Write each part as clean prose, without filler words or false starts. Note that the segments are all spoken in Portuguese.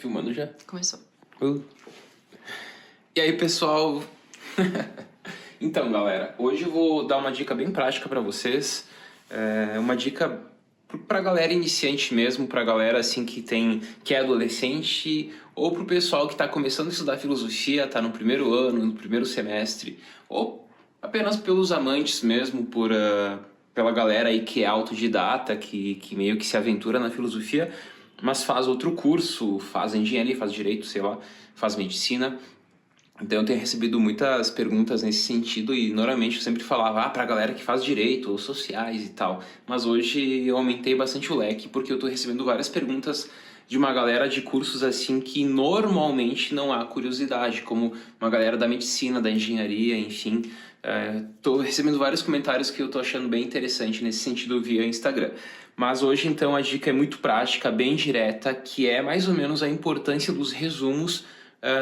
filmando já? Começou. E aí, pessoal? Então, galera, hoje eu vou dar uma dica bem prática pra vocês. Uma dica pra galera iniciante mesmo, pra galera assim que é adolescente, ou pro pessoal que tá começando a estudar filosofia, tá no primeiro ano, no primeiro semestre, ou apenas pelos amantes mesmo, pela galera aí que é autodidata, que meio que se aventura na filosofia, mas faz outro curso, faz engenharia, faz direito, sei lá, faz medicina. Então eu tenho recebido muitas perguntas nesse sentido e normalmente eu sempre falava pra galera que faz direito ou sociais e tal. Mas hoje eu aumentei bastante o leque porque eu tô recebendo várias perguntas de uma galera de cursos assim que normalmente não há curiosidade, como uma galera da medicina, da engenharia, enfim. Tô recebendo vários comentários que eu tô achando bem interessante nesse sentido via Instagram. Mas hoje então a dica é muito prática, bem direta, que é mais ou menos a importância dos resumos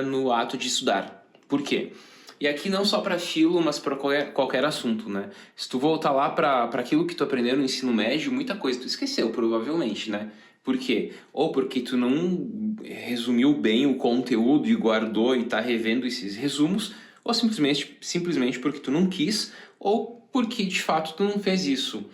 no ato de estudar. Por quê? E aqui não só para filo, mas para qualquer assunto, né? Se tu voltar lá para aquilo que tu aprendeu no ensino médio, muita coisa tu esqueceu, provavelmente, né? Por quê? Ou porque tu não resumiu bem o conteúdo e guardou e tá revendo esses resumos, ou simplesmente porque tu não quis, ou porque de fato tu não fez isso.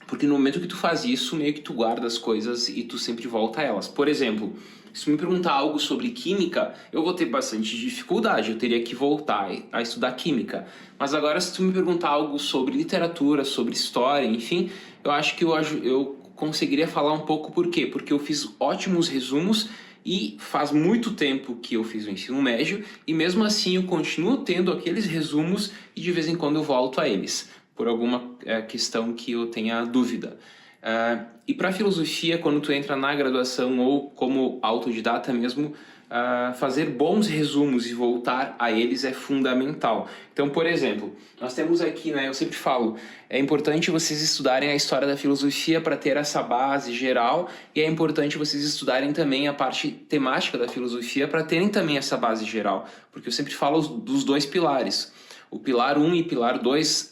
Porque no momento que tu faz isso, meio que tu guarda as coisas e tu sempre volta a elas. Por exemplo, se tu me perguntar algo sobre química, eu vou ter bastante dificuldade, eu teria que voltar a estudar química. Mas agora se tu me perguntar algo sobre literatura, sobre história, enfim, eu acho que eu conseguiria falar um pouco. Por quê? Porque eu fiz ótimos resumos e faz muito tempo que eu fiz o ensino médio e mesmo assim eu continuo tendo aqueles resumos e de vez em quando eu volto a eles, por alguma questão que eu tenha dúvida. E para filosofia, quando tu entra na graduação ou como autodidata mesmo, fazer bons resumos e voltar a eles é fundamental. Então, por exemplo, nós temos aqui, né, eu sempre falo, é importante vocês estudarem a história da filosofia para ter essa base geral, e é importante vocês estudarem também a parte temática da filosofia para terem também essa base geral, porque eu sempre falo dos dois pilares. O pilar 1 e pilar 2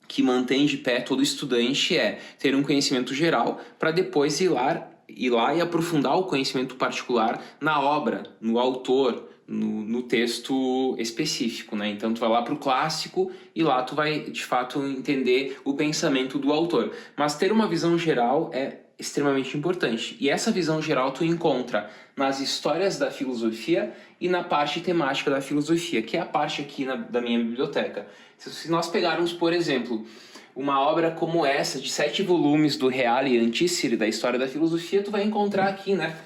que mantém de pé todo estudante é ter um conhecimento geral para depois ir lá e aprofundar o conhecimento particular na obra, no autor, no texto específico, né? Então tu vai lá para o clássico e lá tu vai de fato entender o pensamento do autor. Mas ter uma visão geral é extremamente importante. E essa visão geral tu encontra nas histórias da filosofia e na parte temática da filosofia, que é a parte aqui da minha biblioteca. Se nós pegarmos, por exemplo, uma obra como essa, de 7 volumes do Reale Anticere, da história da filosofia, tu vai encontrar aqui, né,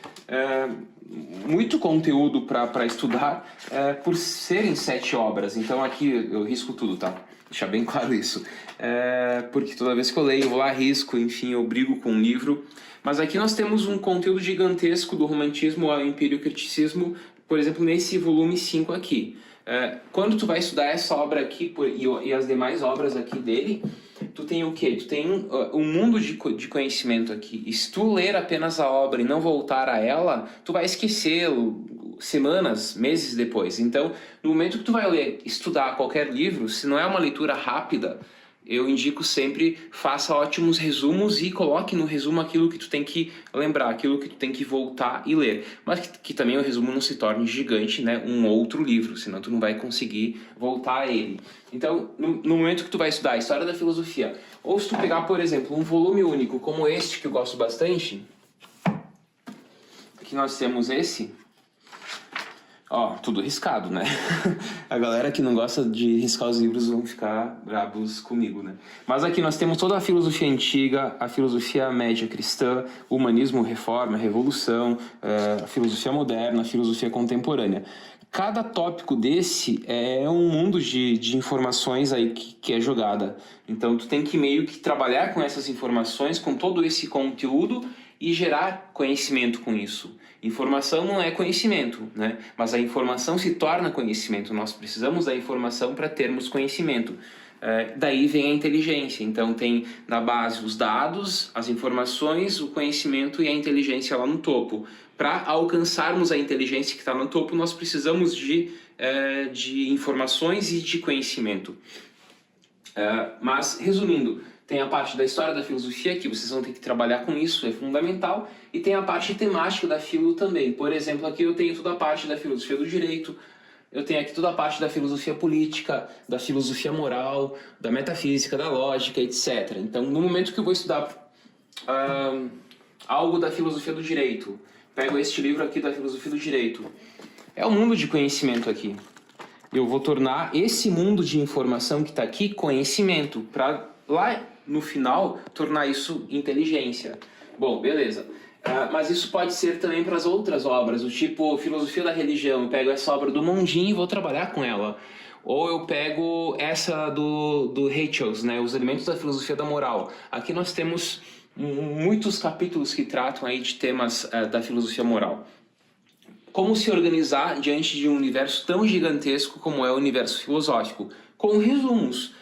muito conteúdo para estudar por serem 7 obras. Então aqui eu risco tudo, tá? Deixar bem claro isso. Porque toda vez que eu leio, eu vou lá, risco, enfim, eu brigo com o livro. Mas aqui nós temos um conteúdo gigantesco do romantismo ao empiriocriticismo, por exemplo, nesse volume 5 aqui. Quando tu vai estudar essa obra aqui e as demais obras aqui dele, tu tem o quê? Tu tem um mundo de conhecimento aqui. E se tu ler apenas a obra e não voltar a ela, tu vai esquecer semanas, meses depois. Então, no momento que tu vai ler, estudar qualquer livro, se não é uma leitura rápida, eu indico sempre, faça ótimos resumos e coloque no resumo aquilo que tu tem que lembrar, aquilo que tu tem que voltar e ler. Mas que também o resumo não se torne gigante, né, um outro livro, senão tu não vai conseguir voltar a ele. Então, no momento que tu vai estudar a história da filosofia, ou se tu pegar, por exemplo, um volume único como este, que eu gosto bastante, aqui nós temos esse. Ó, tudo riscado, né? A galera que não gosta de riscar os livros vão ficar bravos comigo, né? Mas aqui nós temos toda a filosofia antiga, a filosofia média cristã, o humanismo, reforma, revolução, a filosofia moderna, a filosofia contemporânea. Cada tópico desse é um mundo de informações aí que é jogada. Então tu tem que meio que trabalhar com essas informações, com todo esse conteúdo e gerar conhecimento com isso. Informação não é conhecimento, né? Mas a informação se torna conhecimento. Nós precisamos da informação para termos conhecimento. Daí vem a inteligência. Então tem na base os dados, as informações, o conhecimento e a inteligência lá no topo. Para alcançarmos a inteligência que está no topo, nós precisamos de informações e de conhecimento. Mas, resumindo, Tem a parte da história da filosofia, que vocês vão ter que trabalhar com isso, é fundamental. E tem a parte temática da filo também. Por exemplo, aqui eu tenho toda a parte da filosofia do direito, eu tenho aqui toda a parte da filosofia política, da filosofia moral, da metafísica, da lógica, etc. Então, no momento que eu vou estudar algo da filosofia do direito, pego este livro aqui da filosofia do direito, é um mundo de conhecimento aqui. Eu vou tornar esse mundo de informação que está aqui conhecimento, para lá no final tornar isso inteligência. Bom, beleza. Mas isso pode ser também para as outras obras, do tipo filosofia da religião. Eu pego essa obra do Mondin e vou trabalhar com ela. Ou eu pego essa do Rachels, né, Os Elementos da Filosofia da Moral. Aqui nós temos muitos capítulos que tratam aí de temas da filosofia moral. Como se organizar diante de um universo tão gigantesco como é o universo filosófico? Com resumos.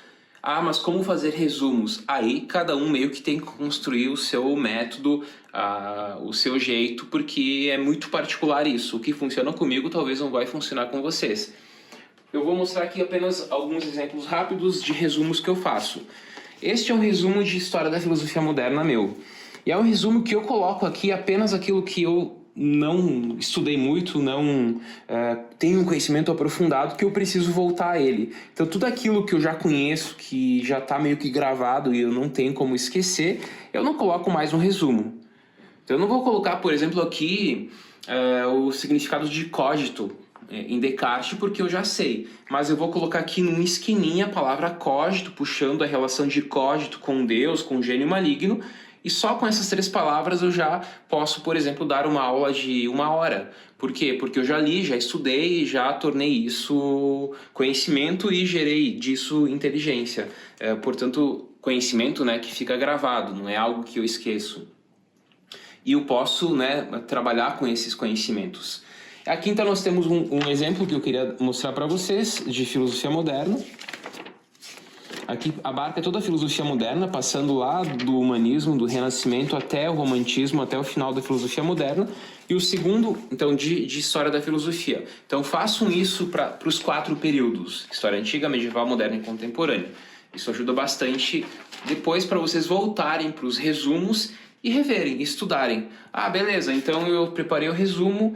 Mas como fazer resumos? Aí cada um meio que tem que construir o seu método, o seu jeito, porque é muito particular isso. O que funciona comigo talvez não vai funcionar com vocês. Eu vou mostrar aqui apenas alguns exemplos rápidos de resumos que eu faço. Este é um resumo de história da filosofia moderna meu. E é um resumo que eu coloco aqui apenas aquilo que eu não estudei muito, não tenho um conhecimento aprofundado, que eu preciso voltar a ele. Então tudo aquilo que eu já conheço, que já está meio que gravado e eu não tenho como esquecer, eu não coloco mais um resumo. Então eu não vou colocar, por exemplo, aqui o significado de cogito em Descartes, porque eu já sei. Mas eu vou colocar aqui numa esquininha a palavra cogito, puxando a relação de cogito com Deus, com o gênio maligno. E só com essas 3 palavras eu já posso, por exemplo, dar uma aula de 1 hora. Por quê? Porque eu já li, já estudei, já tornei isso conhecimento e gerei disso inteligência. Portanto, conhecimento, né, que fica gravado, não é algo que eu esqueço. E eu posso, né, trabalhar com esses conhecimentos. Aqui então nós temos um exemplo que eu queria mostrar para vocês de filosofia moderna. Aqui abarca toda a filosofia moderna, passando lá do humanismo, do renascimento, até o romantismo, até o final da filosofia moderna. E o segundo, então, de história da filosofia. Então, façam isso para os 4 períodos: história antiga, medieval, moderna e contemporânea. Isso ajuda bastante depois para vocês voltarem para os resumos e reverem, estudarem. Beleza, então eu preparei o resumo,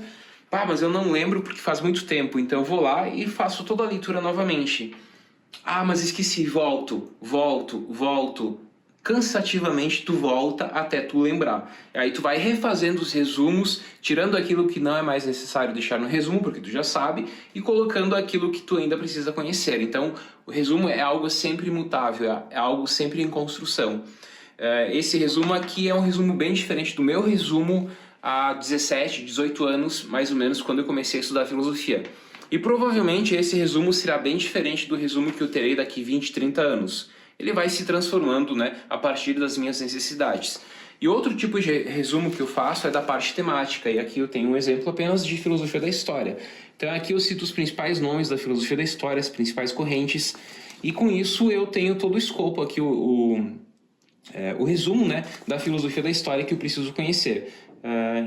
mas eu não lembro porque faz muito tempo, então eu vou lá e faço toda a leitura novamente. Mas esqueci, volto. Cansativamente tu volta até tu lembrar. Aí tu vai refazendo os resumos, tirando aquilo que não é mais necessário deixar no resumo, porque tu já sabe, e colocando aquilo que tu ainda precisa conhecer. Então, o resumo é algo sempre imutável, é algo sempre em construção. Esse resumo aqui é um resumo bem diferente do meu resumo há 17, 18 anos, mais ou menos, quando eu comecei a estudar filosofia. E provavelmente esse resumo será bem diferente do resumo que eu terei daqui 20, 30 anos. Ele vai se transformando, né, a partir das minhas necessidades. E outro tipo de resumo que eu faço é da parte temática, e aqui eu tenho um exemplo apenas de filosofia da história. Então aqui eu cito os principais nomes da filosofia da história, as principais correntes, e com isso eu tenho todo o escopo aqui, o resumo, né, da filosofia da história que eu preciso conhecer.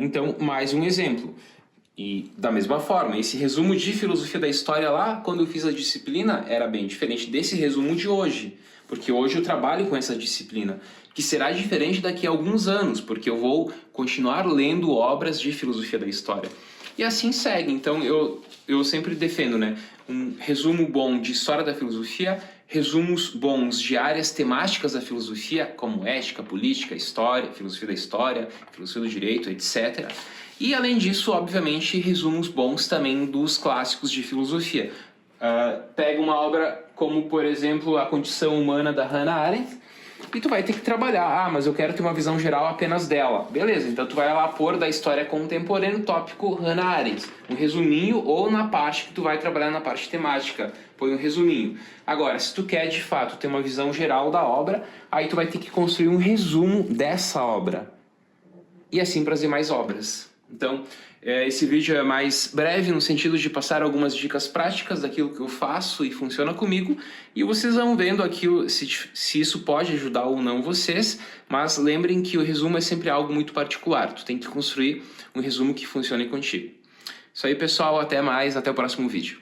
Então, mais um exemplo. E da mesma forma, esse resumo de filosofia da história lá, quando eu fiz a disciplina, era bem diferente desse resumo de hoje. Porque hoje eu trabalho com essa disciplina, que será diferente daqui a alguns anos, porque eu vou continuar lendo obras de filosofia da história. E assim segue. Então eu sempre defendo, né, um resumo bom de história da filosofia, resumos bons de áreas temáticas da filosofia, como ética, política, história, filosofia do direito, etc. E além disso, obviamente, resumos bons também dos clássicos de filosofia. Pega uma obra como, por exemplo, A Condição Humana, da Hannah Arendt, e tu vai ter que trabalhar. Mas eu quero ter uma visão geral apenas dela. Beleza, então tu vai lá pôr da história contemporânea, tópico Hannah Arendt. Um resuminho, ou na parte que tu vai trabalhar na parte temática, põe um resuminho. Agora, se tu quer de fato ter uma visão geral da obra, aí tu vai ter que construir um resumo dessa obra. E assim trazer mais obras. Então, esse vídeo é mais breve no sentido de passar algumas dicas práticas daquilo que eu faço e funciona comigo, e vocês vão vendo aquilo, se isso pode ajudar ou não vocês, mas lembrem que o resumo é sempre algo muito particular, tu tem que construir um resumo que funcione contigo. Isso aí, pessoal, até mais, até o próximo vídeo.